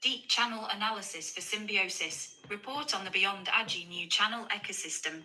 Deep Channel Analysis for Symbiosis. Report on the Beyond AGI New Channel Ecosystem.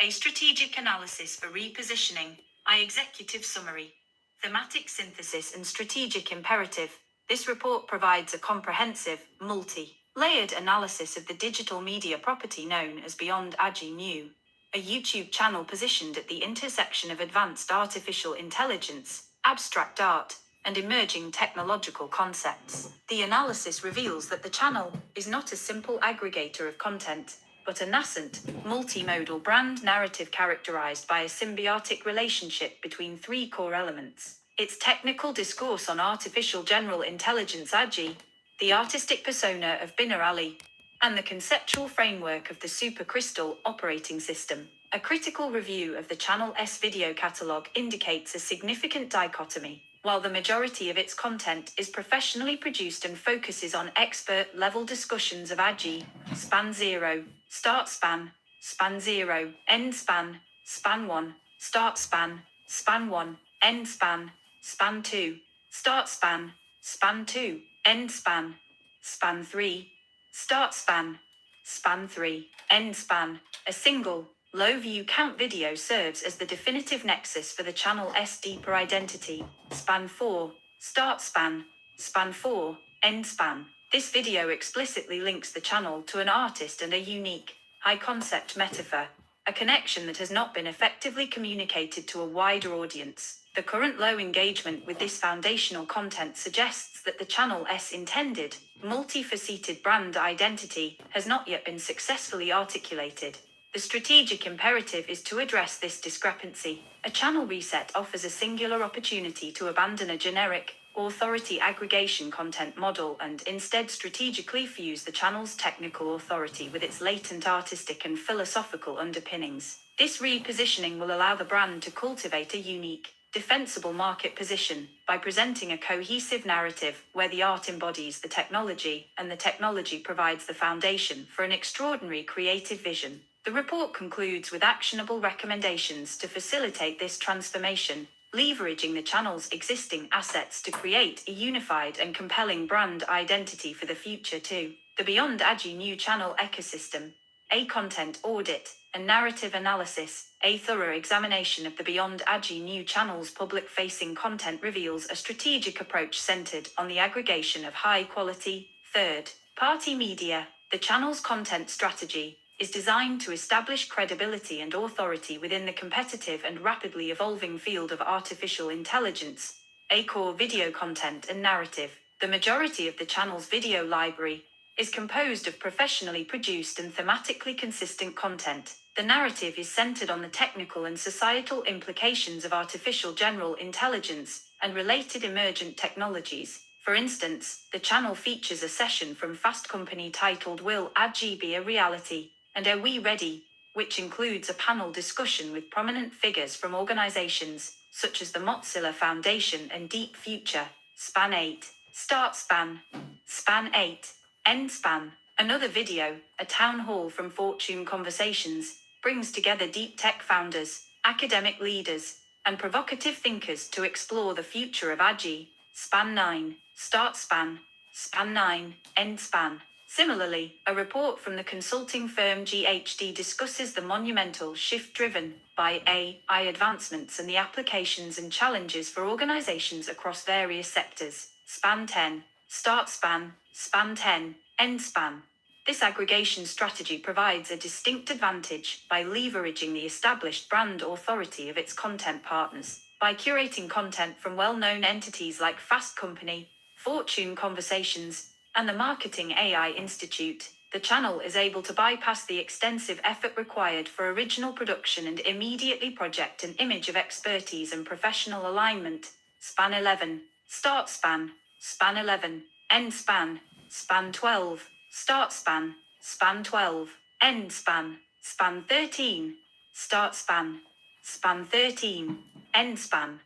A Strategic Analysis for Repositioning. Executive Summary. Thematic Synthesis and Strategic Imperative. This report provides a comprehensive, multi-layered analysis of the digital media property known as Beyond AGI New, a YouTube channel positioned at the intersection of advanced artificial intelligence, abstract art, and emerging technological concepts. The analysis reveals that the channel is not a simple aggregator of content, but a nascent, multimodal brand narrative characterized by a symbiotic relationship between three core elements: its technical discourse on artificial general intelligence AGI, the artistic persona of Binar Ali, and the conceptual framework of the supercrystal operating system. A critical review of the channel's video catalog indicates a significant dichotomy. While the majority of its content is professionally produced and focuses on expert-level discussions of AGI, span 0, start span, span 0, end span, span 1, start span, span 1, end span, span 2, start span, span 2, end span, span 3, start span, span 3, end span. A single, low view count video serves as the definitive nexus for the channel's deeper identity. Span 4, start span, span 4, end span. This video explicitly links the channel to an artist and a unique, high-concept metaphor, a connection that has not been effectively communicated to a wider audience. The current low engagement with this foundational content suggests that the channel's intended, multifaceted brand identity has not yet been successfully articulated. The strategic imperative is to address this discrepancy. A channel reset offers a singular opportunity to abandon a generic, authority aggregation content model and instead strategically fuse the channel's technical authority with its latent artistic and philosophical underpinnings. This repositioning will allow the brand to cultivate a unique, defensible market position by presenting a cohesive narrative where the art embodies the technology and the technology provides the foundation for an extraordinary creative vision. The report concludes with actionable recommendations to facilitate this transformation, leveraging the channel's existing assets to create a unified and compelling brand identity for the future too. The Beyond AGI New Channel Ecosystem. A content audit and narrative analysis. A thorough examination of the Beyond AGI New Channel's public-facing content reveals a strategic approach centered on the aggregation of high-quality, third-party media. The channel's content strategy is designed to establish credibility and authority within the competitive and rapidly evolving field of artificial intelligence. A core video content and narrative. The majority of the channel's video library is composed of professionally produced and thematically consistent content. The narrative is centered on the technical and societal implications of artificial general intelligence and related emergent technologies. For instance, the channel features a session from Fast Company titled "Will AGI Be a Reality?" and "Are We Ready?", which includes a panel discussion with prominent figures from organizations such as the Mozilla Foundation and Deep Future. Span 8, start span, span 8, end span. Another video, a town hall from Fortune Conversations, brings together deep tech founders, academic leaders, and provocative thinkers to explore the future of AGI. Span 9, start span, span 9, end span. Similarly, a report from the consulting firm GHD discusses the monumental shift driven by AI advancements and the applications and challenges for organizations across various sectors. Span 10, start span, span 10, end span. This aggregation strategy provides a distinct advantage by leveraging the established brand authority of its content partners. By curating content from well-known entities like Fast Company, Fortune Conversations, and the Marketing AI Institute, the channel is able to bypass the extensive effort required for original production and immediately project an image of expertise and professional alignment. Span 11, start span, span 11, end span, span 12, start span, span 12, end span, span 13, start span, span 13, end span.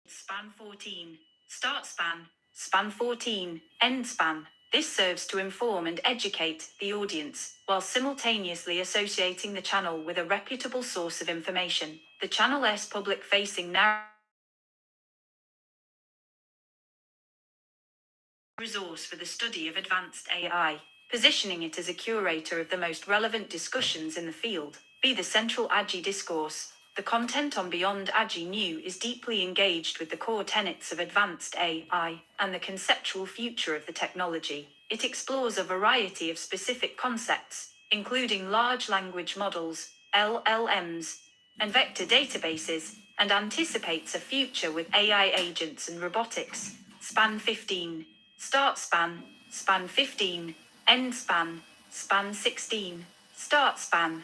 Span 14, start span, span 14, end span. This serves to inform and educate the audience, while simultaneously associating the channel with a reputable source of information. The channel's public-facing narrative resource for the study of advanced AI, positioning it as a curator of the most relevant discussions in the field. Be the central AGI discourse. The content on Beyond AGI New is deeply engaged with the core tenets of advanced AI and the conceptual future of the technology. It explores a variety of specific concepts, including large language models, LLMs, and vector databases, and anticipates a future with AI agents and robotics. Span 15. Start span. Span 15. End span. Span 16. Start span.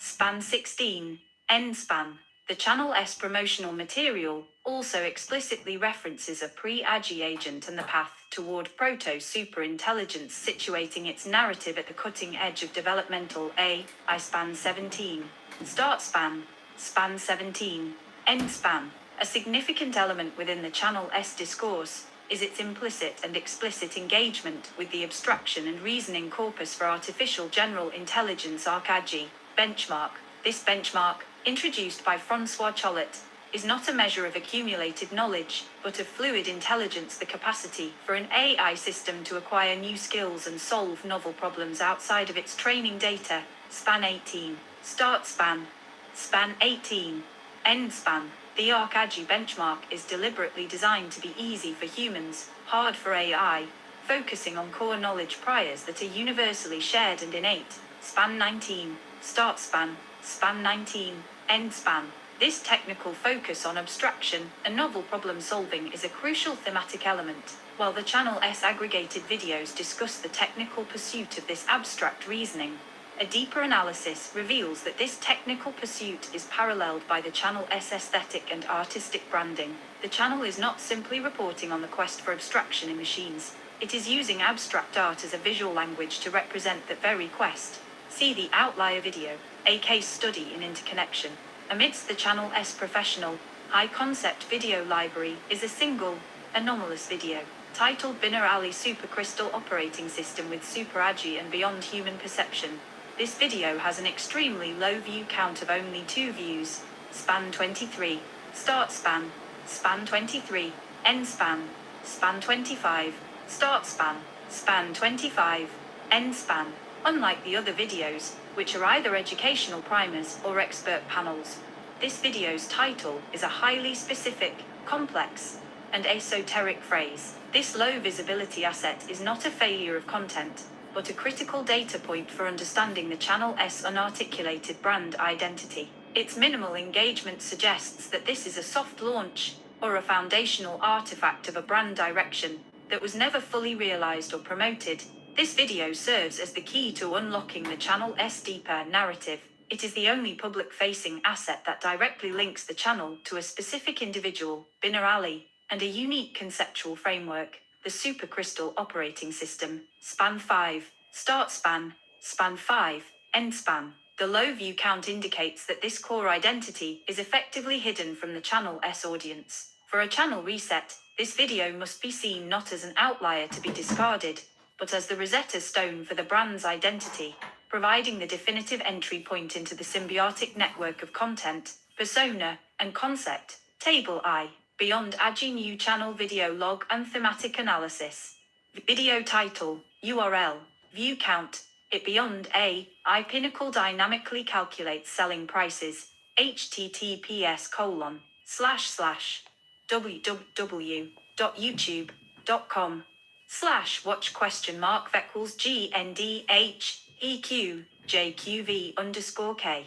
Span 16. End span. The Channel S promotional material also explicitly references a pre-AGI agent and the path toward proto-superintelligence, situating its narrative at the cutting edge of developmental AI. Span 17. Start span. Span 17. End span. A significant element within the Channel S discourse is its implicit and explicit engagement with the abstraction and reasoning corpus for artificial general intelligence AGI benchmark. This benchmark, introduced by Francois Cholet, is not a measure of accumulated knowledge, but of fluid intelligence, the capacity for an AI system to acquire new skills and solve novel problems outside of its training data. Span 18. Start span. Span 18. End span. The AGI benchmark is deliberately designed to be easy for humans, hard for AI, focusing on core knowledge priors that are universally shared and innate. Span 19. Start span. Span 19. End span. This technical focus on abstraction and novel problem solving is a crucial thematic element. While the Channel S aggregated videos discuss the technical pursuit of this abstract reasoning, a deeper analysis reveals that this technical pursuit is paralleled by the Channel S aesthetic and artistic branding. The channel is not simply reporting on the quest for abstraction in machines. It is using abstract art as a visual language to represent that very quest. See the Outlier video, a case study in interconnection. Amidst the Channel S professional, high-concept video library is a single, anomalous video, titled Binar Ali Supercrystal Operating System with Super AGI and Beyond Human Perception. This video has an extremely low view count of only 2 views. Span 23. Start span. Span 23. End span. Span 25. Start span. Span 25. End span. Unlike the other videos, which are either educational primers or expert panels, this video's title is a highly specific, complex, and esoteric phrase. This low visibility asset is not a failure of content, but a critical data point for understanding the Channel S unarticulated brand identity. Its minimal engagement suggests that this is a soft launch, or a foundational artifact of a brand direction that was never fully realized or promoted. This video serves as the key to unlocking the Channel S deeper narrative. It is the only public-facing asset that directly links the channel to a specific individual, Binar Ali, and a unique conceptual framework, the Supercrystal Operating System. Span 5. Start span. Span 5. End span. The low view count indicates that this core identity is effectively hidden from the Channel S audience. For a channel reset, this video must be seen not as an outlier to be discarded, but as the Rosetta Stone for the brand's identity, providing the definitive entry point into the symbiotic network of content, persona, and concept. Table I. Beyond AGI New Channel Video Log and Thematic Analysis. Video title, URL, view count. It Beyond AI Pinnacle dynamically calculates selling prices. https://www.youtube.com/watchQuestionMark_GNDHEQ JQV_K.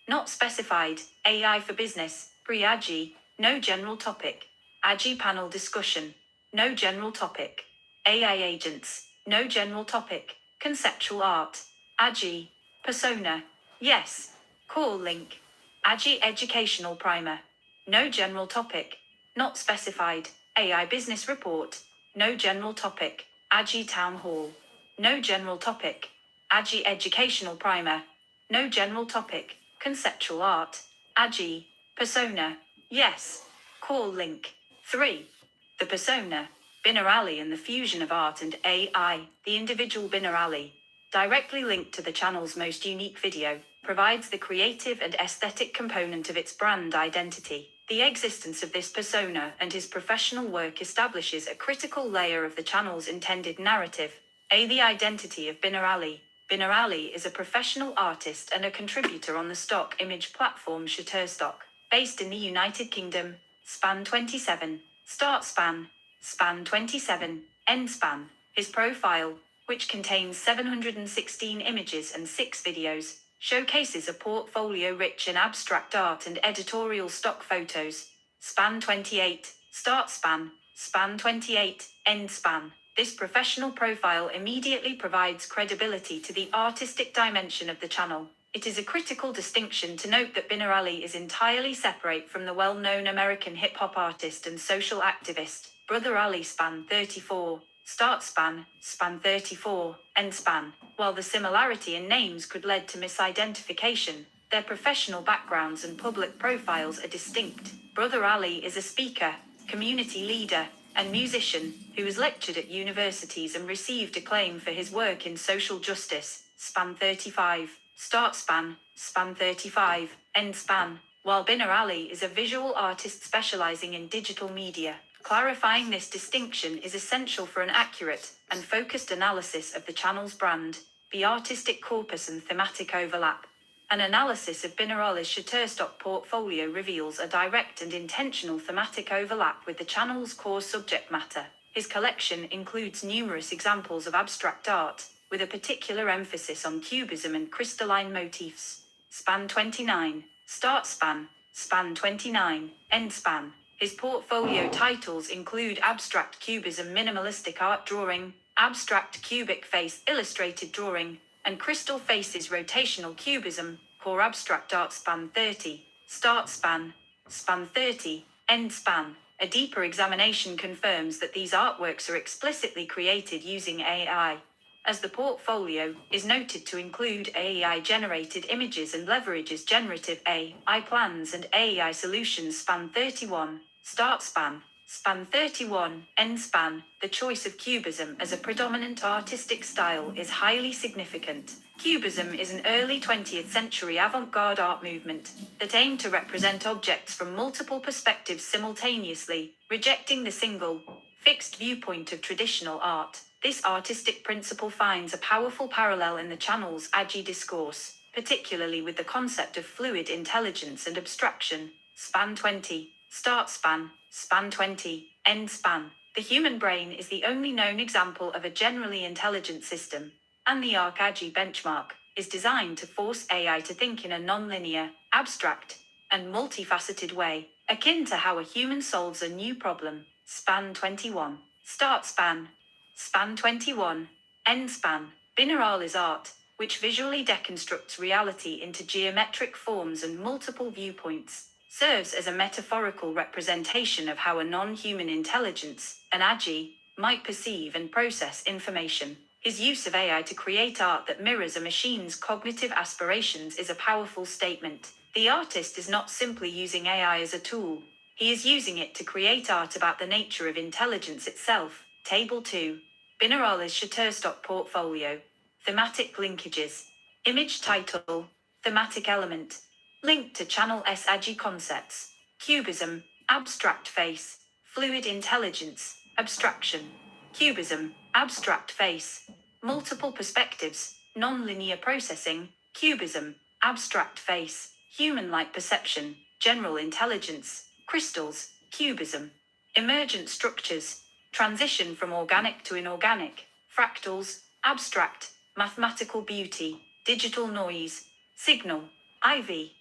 Not specified. AI for business. Pre-AGI. No general topic. AGI panel discussion. No general topic. AI agents. No general topic. Conceptual art. AGI. Persona. Yes. Core link. AGI educational primer. No general topic. Not specified. AI business report. No general topic. AGI town hall. No general topic. AGI educational primer. No general topic. Conceptual art. AGI. Persona. Yes. Core link. 3. The persona. Binar Ali and the fusion of art and AI. The individual Binar Ali, directly linked to the channel's most unique video, provides the creative and aesthetic component of its brand identity. The existence of this persona and his professional work establishes a critical layer of the channel's intended narrative. The identity of Binar Ali. Binar Ali is a professional artist and a contributor on the stock image platform Shutterstock, based in the United Kingdom. Span 27. Start span. Span 27. End span. His profile, which contains 716 images and 6 videos, showcases a portfolio rich in abstract art and editorial stock photos. Span 28. Start span. Span 28. End span. This professional profile immediately provides credibility to the artistic dimension of the channel. It is a critical distinction to note that Binar Ali is entirely separate from the well-known American hip-hop artist and social activist, Brother Ali. Span 34. Start span, span 34, end span. While the similarity in names could lead to misidentification, their professional backgrounds and public profiles are distinct. Brother Ali is a speaker, community leader, and musician who has lectured at universities and received acclaim for his work in social justice. Span 35. Start span, span 35, end span. While Binar Ali is a visual artist specializing in digital media, clarifying this distinction is essential for an accurate and focused analysis of the channel's brand, the artistic corpus and thematic overlap. An analysis of Binar Ali's Shutterstock portfolio reveals a direct and intentional thematic overlap with the channel's core subject matter. His collection includes numerous examples of abstract art, with a particular emphasis on cubism and crystalline motifs. Span 29. Start span, span 29, end span. His portfolio titles include Abstract Cubism Minimalistic Art Drawing, Abstract Cubic Face Illustrated Drawing, and Crystal Faces Rotational Cubism, Core Abstract Art. Span 30. Start span, span 30, end span. A deeper examination confirms that these artworks are explicitly created using AI, as the portfolio is noted to include AI-generated images and leverages generative AI plans and AI solutions. Span 31. Start span, span 31, end span. The choice of Cubism as a predominant artistic style is highly significant. Cubism is an early 20th century avant-garde art movement that aimed to represent objects from multiple perspectives simultaneously, rejecting the single, fixed viewpoint of traditional art. This artistic principle finds a powerful parallel in the channel's AGI discourse, particularly with the concept of fluid intelligence and abstraction. Span 20. Start span, span 20, end span. The human brain is the only known example of a generally intelligent system, and the AGI benchmark is designed to force AI to think in a non-linear, abstract, and multifaceted way, akin to how a human solves a new problem. Span 21. Start span, span 21, end span. Binar Ali's art, which visually deconstructs reality into geometric forms and multiple viewpoints, serves as a metaphorical representation of how a non-human intelligence, an AGI, might perceive and process information. His use of AI to create art that mirrors a machine's cognitive aspirations is a powerful statement. The artist is not simply using AI as a tool, he is using it to create art about the nature of intelligence itself. Table 2. Binar Ali's Shutterstock portfolio. Thematic linkages. Image title. Thematic element. Link to Channel S AGI concepts. Cubism, abstract face, fluid intelligence, abstraction. Cubism, abstract face, multiple perspectives, non-linear processing. Cubism, abstract face, human-like perception, general intelligence. Crystals, cubism. Emergent structures, transition from organic to inorganic. Fractals, abstract, mathematical beauty, digital noise, signal, IV.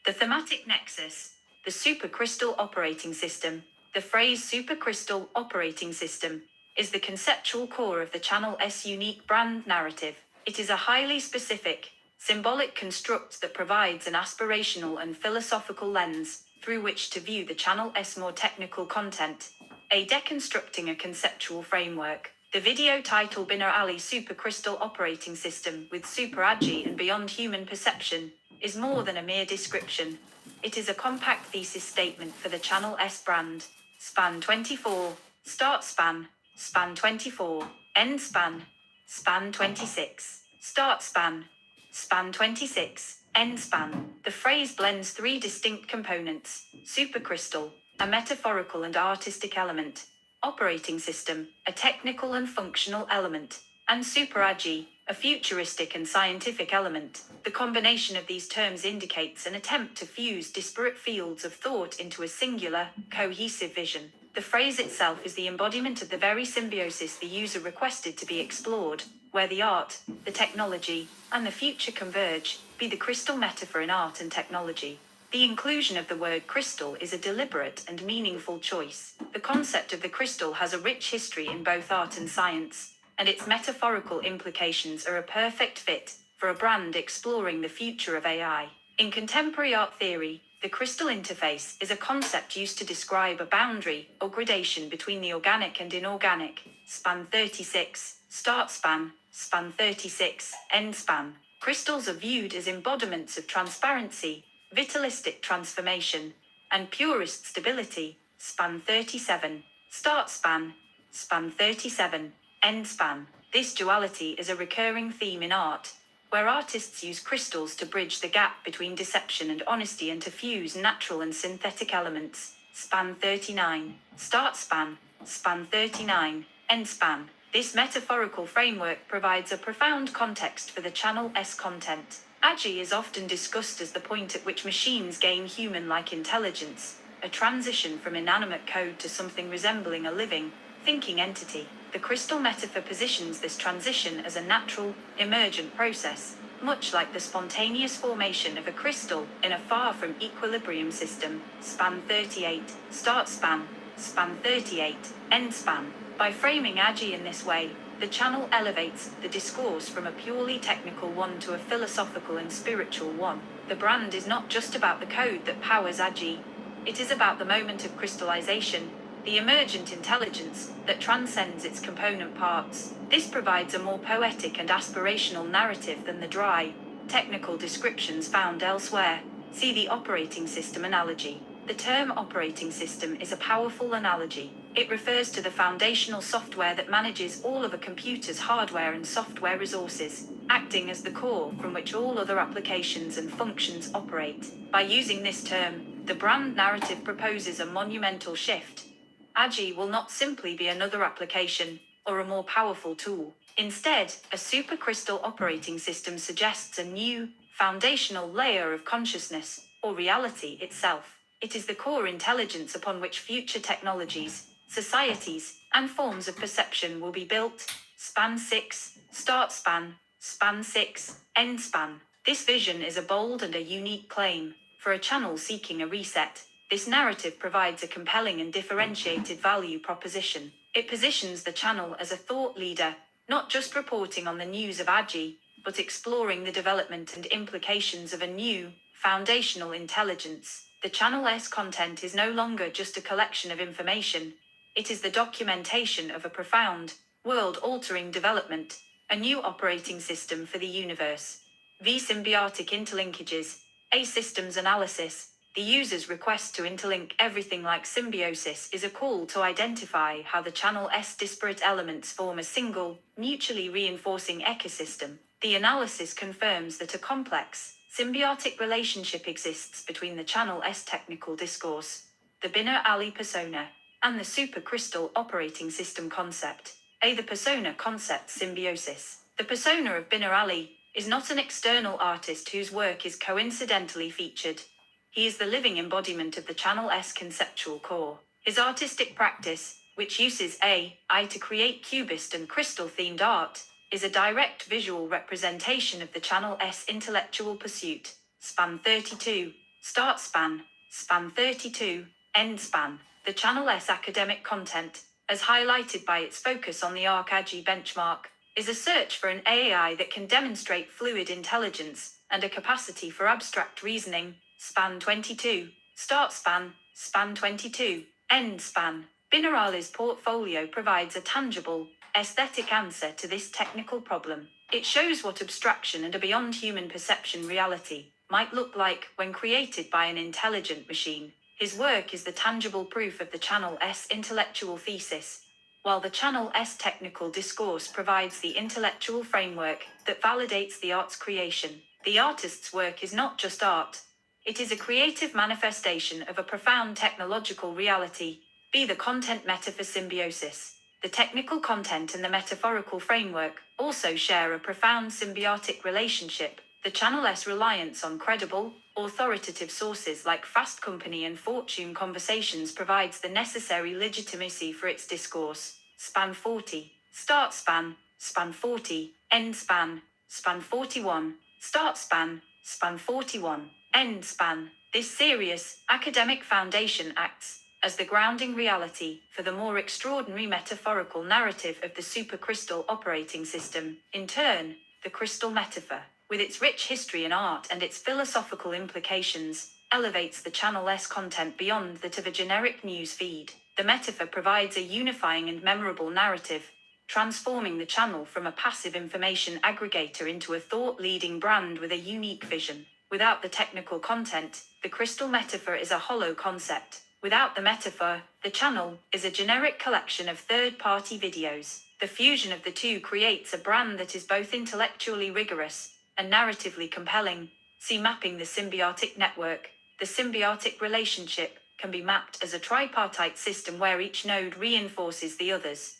The thematic nexus, the supercrystal operating system. The phrase supercrystal operating system is the conceptual core of the Channel S unique brand narrative. It is a highly specific, symbolic construct that provides an aspirational and philosophical lens through which to view the Channel S more technical content. A deconstructing a conceptual framework. The video title Binar Ali Supercrystal Operating System with Super AGI and Beyond Human Perception is more than a mere description. It is a compact thesis statement for the Channel S brand. Span 24. Start span, span 24, end span, span 26. Start span, span 26, End span. The phrase blends three distinct components: supercrystal, a metaphorical and artistic element; operating system, a technical and functional element; and super AGI, a futuristic and scientific element. The combination of these terms indicates an attempt to fuse disparate fields of thought into a singular, cohesive vision. The phrase itself is the embodiment of the very symbiosis the user requested to be explored, where the art, the technology, and the future converge, be the crystal metaphor in art and technology. The inclusion of the word crystal is a deliberate and meaningful choice. The concept of the crystal has a rich history in both art and science, and its metaphorical implications are a perfect fit for a brand exploring the future of AI. In contemporary art theory, the crystal interface is a concept used to describe a boundary or gradation between the organic and inorganic. Span 36, start span, span 36, end span. Crystals are viewed as embodiments of transparency, vitalistic transformation, and purest stability. Span 37, start span, span 37, end span. This duality is a recurring theme in art, where artists use crystals to bridge the gap between deception and honesty and to fuse natural and synthetic elements. Span 39, start span, span 39, end span. This metaphorical framework provides a profound context for the Channel S content. AGI is often discussed as the point at which machines gain human-like intelligence, a transition from inanimate code to something resembling a living, thinking entity. The crystal metaphor positions this transition as a natural, emergent process, much like the spontaneous formation of a crystal in a far-from equilibrium system. Span 38, start span, span 38, end span. By framing AGI in this way, the channel elevates the discourse from a purely technical one to a philosophical and spiritual one. The brand is not just about the code that powers AGI, it is about the moment of crystallization, the emergent intelligence that transcends its component parts. This provides a more poetic and aspirational narrative than the dry, technical descriptions found elsewhere. See the operating system analogy. The term operating system is a powerful analogy. It refers to the foundational software that manages all of a computer's hardware and software resources, acting as the core from which all other applications and functions operate. By using this term, the brand narrative proposes a monumental shift. AGI will not simply be another application or a more powerful tool. Instead, a supercrystal operating system suggests a new, foundational layer of consciousness, or reality itself. It is the core intelligence upon which future technologies, societies, and forms of perception will be built. Span 6, start span, span 6, end span. This vision is a bold and a unique claim. For a channel seeking a reset, this narrative provides a compelling and differentiated value proposition. It positions the channel as a thought leader, not just reporting on the news of AGI, but exploring the development and implications of a new, foundational intelligence. The Channel S content is no longer just a collection of information, it is the documentation of a profound, world-altering development, a new operating system for the universe. V symbiotic interlinkages, A systems analysis. The user's request to interlink everything like symbiosis is a call to identify how the Channel S disparate elements form a single, mutually reinforcing ecosystem. The analysis confirms that a complex, symbiotic relationship exists between the Channel S technical discourse, the Binar Ali persona, and the supercrystal operating system concept. The persona concept symbiosis. The persona of Binar Ali is not an external artist whose work is coincidentally featured. He is the living embodiment of the Channel S conceptual core. His artistic practice, which uses AI to create cubist and crystal-themed art, is a direct visual representation of the Channel S intellectual pursuit. Span 32, start span, span 32, end span. The Channel S academic content, as highlighted by its focus on the ARC-AGI benchmark, is a search for an AI that can demonstrate fluid intelligence and a capacity for abstract reasoning. Span 22, start span, span 22, end span. Binar Ali's portfolio provides a tangible, aesthetic answer to this technical problem. It shows what abstraction and a beyond human perception reality might look like when created by an intelligent machine. His work is the tangible proof of the Channel S intellectual thesis, while the Channel S technical discourse provides the intellectual framework that validates the art's creation. The artist's work is not just art. It is a creative manifestation of a profound technological reality, be the content meta for symbiosis. The technical content and the metaphorical framework also share a profound symbiotic relationship. The channel's reliance on credible, authoritative sources like Fast Company and Fortune Conversations provides the necessary legitimacy for its discourse. Span 40, start span, span 40, end span, span 41, start span, span 41, end span. This serious, academic foundation acts as the grounding reality for the more extraordinary metaphorical narrative of the supercrystal operating system. In turn, the crystal metaphor, with its rich history in art and its philosophical implications, elevates the channel's content beyond that of a generic news feed. The metaphor provides a unifying and memorable narrative, transforming the channel from a passive information aggregator into a thought-leading brand with a unique vision. Without the technical content, the crystal metaphor is a hollow concept. Without the metaphor, the channel is a generic collection of third-party videos. The fusion of the two creates a brand that is both intellectually rigorous and narratively compelling. See mapping the symbiotic network. The symbiotic relationship can be mapped as a tripartite system where each node reinforces the others,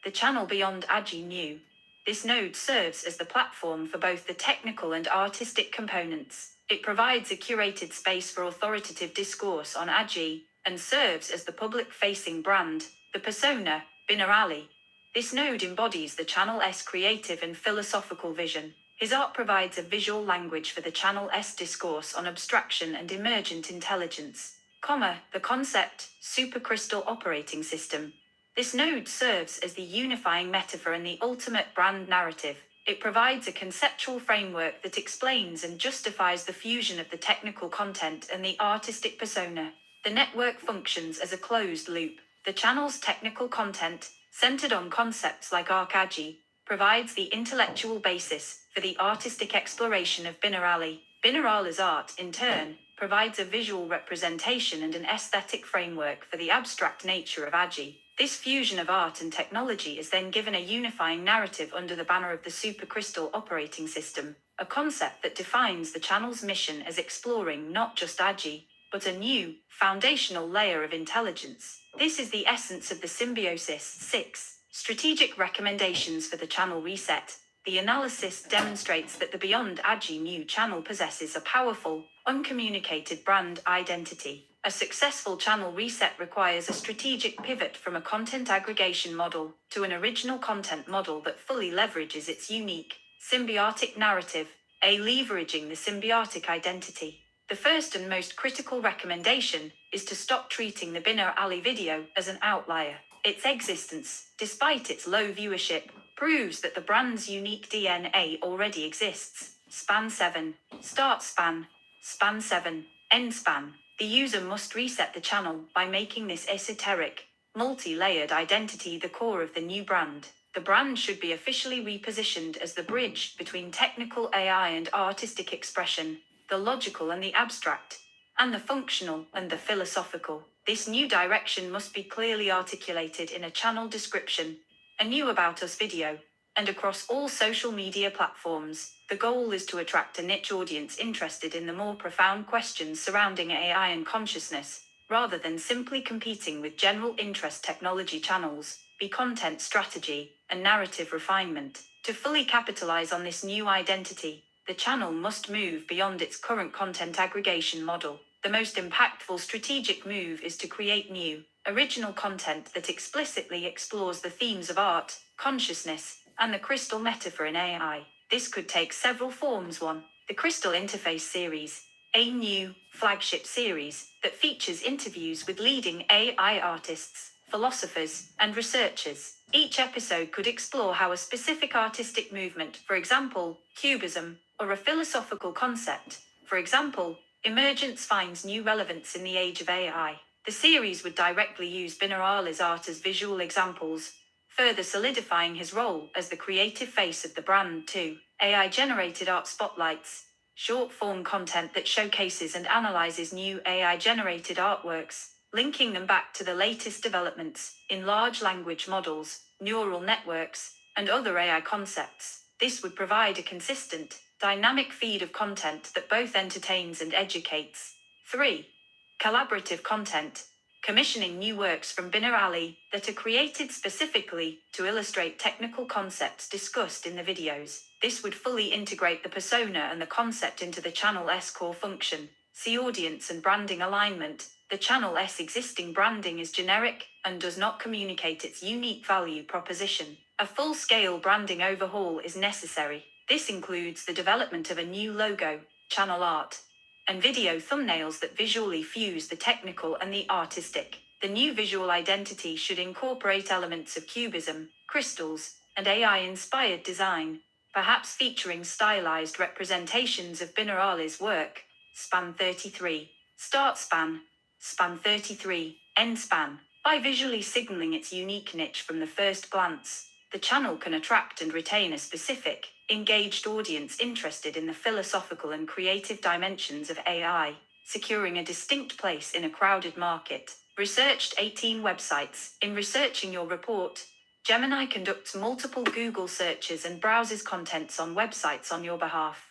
the channel beyond AGI new. This node serves as the platform for both the technical and artistic components. It provides a curated space for authoritative discourse on AGI and serves as the public-facing brand, the persona, Binar Ali. This node embodies the channel's creative and philosophical vision. His art provides a visual language for the channel's discourse on abstraction and emergent intelligence, the concept, supercrystal operating system. This node serves as the unifying metaphor and the ultimate brand narrative. It provides a conceptual framework that explains and justifies the fusion of the technical content and the artistic persona. The network functions as a closed loop. The channel's technical content, centered on concepts like AGI, provides the intellectual basis for the artistic exploration of Binar Ali. Binar Ali's art, in turn, provides a visual representation and an aesthetic framework for the abstract nature of AGI. This fusion of art and technology is then given a unifying narrative under the banner of the supercrystal operating system, a concept that defines the channel's mission as exploring not just AGI, but a new, foundational layer of intelligence. This is the essence of the symbiosis. 6. Strategic recommendations for the channel reset. The analysis demonstrates that the Beyond AGI new channel possesses a powerful, uncommunicated brand identity. A successful channel reset requires a strategic pivot from a content aggregation model to an original content model that fully leverages its unique, symbiotic narrative, leveraging the symbiotic identity. The first and most critical recommendation is to stop treating the Binar Ali video as an outlier. Its existence, despite its low viewership, proves that the brand's unique DNA already exists. Span 7, start span, span 7, end span. The user must reset the channel by making this esoteric, multi-layered identity the core of the new brand. The brand should be officially repositioned as the bridge between technical AI and artistic expression, the logical and the abstract, and the functional and the philosophical. This new direction must be clearly articulated in a channel description, a new About Us video, and across all social media platforms. The goal is to attract a niche audience interested in the more profound questions surrounding AI and consciousness, rather than simply competing with general interest technology channels. Be content strategy and narrative refinement. To fully capitalize on this new identity, the channel must move beyond its current content aggregation model. The most impactful strategic move is to create new, original content that explicitly explores the themes of art, consciousness, and the crystal metaphor in AI. This could take several forms. 1. The Crystal Interface Series, a new, flagship series that features interviews with leading AI artists, philosophers, and researchers. Each episode could explore how a specific artistic movement, for example, cubism, or a philosophical concept, for example, emergence, finds new relevance in the age of AI. The series would directly use Binar Ali's art as visual examples, further solidifying his role as the creative face of the brand. 2. AI-generated art spotlights, short-form content that showcases and analyzes new AI-generated artworks, linking them back to the latest developments in large language models, neural networks, and other AI concepts. This would provide a consistent, dynamic feed of content that both entertains and educates. 3. Collaborative content, commissioning new works from Binar Ali that are created specifically to illustrate technical concepts discussed in the videos. This would fully integrate the persona and the concept into the channel's core function. See audience and branding alignment. The channel's existing branding is generic and does not communicate its unique value proposition. A full-scale branding overhaul is necessary. This includes the development of a new logo, channel art, and video thumbnails that visually fuse the technical and the artistic. The new visual identity should incorporate elements of cubism, crystals, and AI-inspired design, perhaps featuring stylized representations of Binar Ali's work. Span 33. Start span. Span 33. End span. By visually signaling its unique niche from the first glance, the channel can attract and retain a specific, engaged audience interested in the philosophical and creative dimensions of AI, securing a distinct place in a crowded market. Researched 18 websites. In researching your report, Gemini conducts multiple Google searches and browses contents on websites on your behalf.